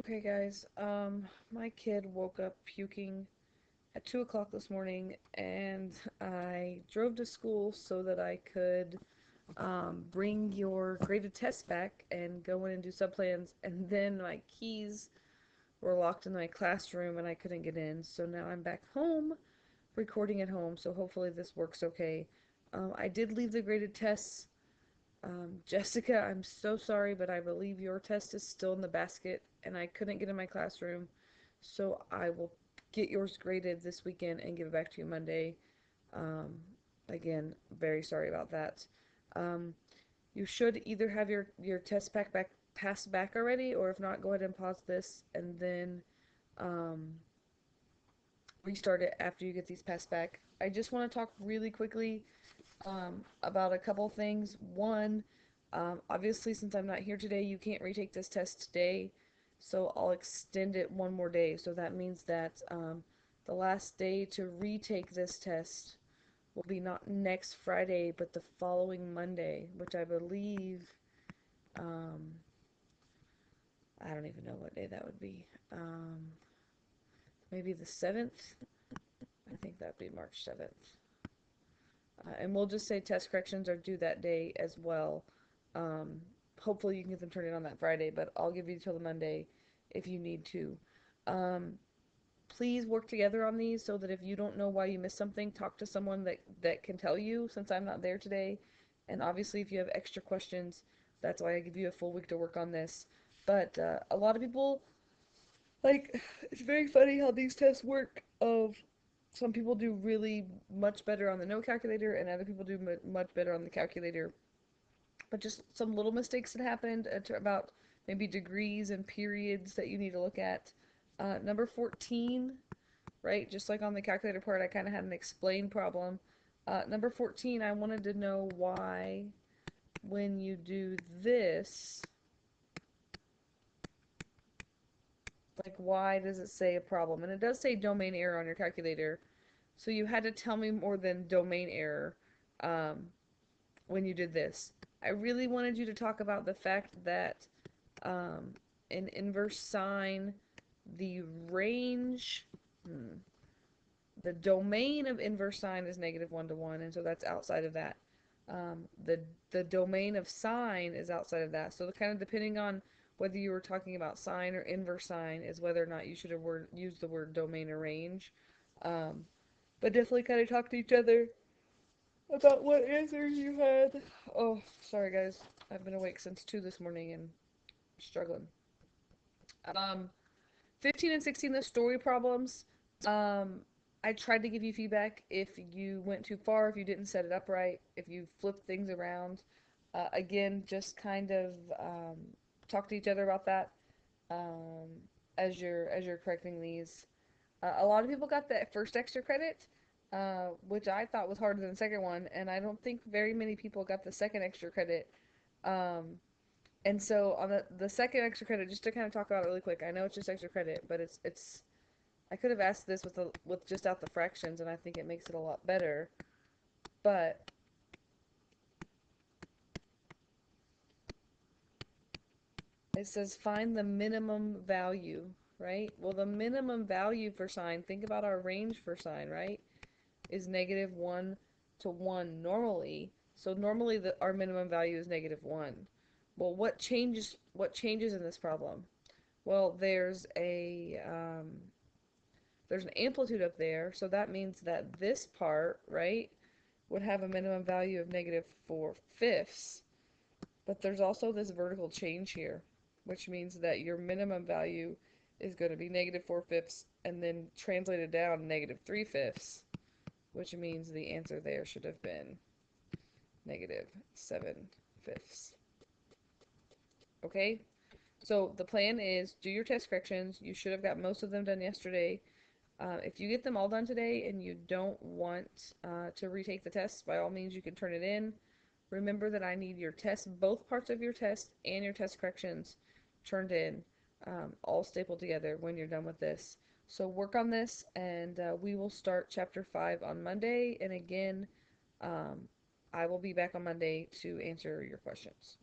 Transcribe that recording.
Okay, guys. My kid woke up puking at 2 o'clock this morning, and I drove to school so that I could bring your graded test back and go in and do subplans. And then my keys were locked in my classroom, and I couldn't get in. So now I'm back home, recording at home. So hopefully this works okay. I did leave the graded tests. Jessica, I'm so sorry, but I believe your test is still in the basket, and I couldn't get in my classroom. So I will get yours graded this weekend and give it back to you Monday. Um, again, very sorry about that. Um, you should either have your test back passed back already, or if not, go ahead and pause this and then um, restart it after you get these passed back. I just want to talk really quickly about a couple things. One, obviously, since I'm not here today, you can't retake this test today, so I'll extend it one more day. So that means that the last day to retake this test will be not next Friday, but the following Monday, which I believe, um, I don't even know what day that would be. Maybe the 7th? I think that'd be March 7th. And we'll just say test corrections are due that day as well. Um, Hopefully you can get them turned in on that Friday, but I'll give you till the Monday if you need to. Um, please work together on these so that if you don't know why you missed something, talk to someone that can tell you, since I'm not there today. And obviously if you have extra questions, that's why I give you a full week to work on this. But a lot of people, like, it's very funny how these tests work. Of some people do really much better on the no calculator, and other people do much better on the calculator. But just some little mistakes that happened about maybe degrees and periods that you need to look at. Number 14, right? Just like on the calculator part, I kind of had an explain problem. Number 14, I wanted to know why when you do this, like, why does it say a problem? And it does say domain error on your calculator. So you had to tell me more than domain error um, when you did this. I really wanted you to talk about the fact that um, in inverse sine, the range, the domain of inverse sine is -1 to 1, and so that's outside of that. The domain of sine is outside of that. So kind of depending on whether you were talking about sine or inverse sine is whether or not you should have used the word domain or range. Um, but definitely kind of talk to each other about what answers you had. Oh, sorry guys. I've been awake since 2 this morning and struggling. Um, 15 and 16, the story problems. Um, I tried to give you feedback if you went too far, if you didn't set it up right, if you flipped things around. Again, just kind of talk to each other about that um, as you're correcting these. A lot of people got that first extra credit, which I thought was harder than the second one, and I don't think very many people got the second extra credit. Um, and so on the second extra credit, just to kind of talk about it really quick, I know it's just extra credit, but it's I could have asked this with just out the fractions, and I think it makes it a lot better. But it says find the minimum value, right? Well, the minimum value for sine, think about our range for sine, right? Is -1 to 1 normally. So normally our minimum value is -1. Well, what changes in this problem? Well, there's an amplitude up there, so that means that this part, right, would have a minimum value of -4/5. But there's also this vertical change here, which means that your minimum value is going to be -4/5 and then translated down -3/5, which means the answer there should have been -7/5. Okay? So the plan is do your test corrections. You should have got most of them done yesterday. If you get them all done today and you don't want to retake the test, by all means you can turn it in. Remember that I need your test, both parts of your test and your test corrections turned in, all stapled together when you're done with this. So work on this, and we will start chapter 5 on Monday. And again, um, I will be back on Monday to answer your questions.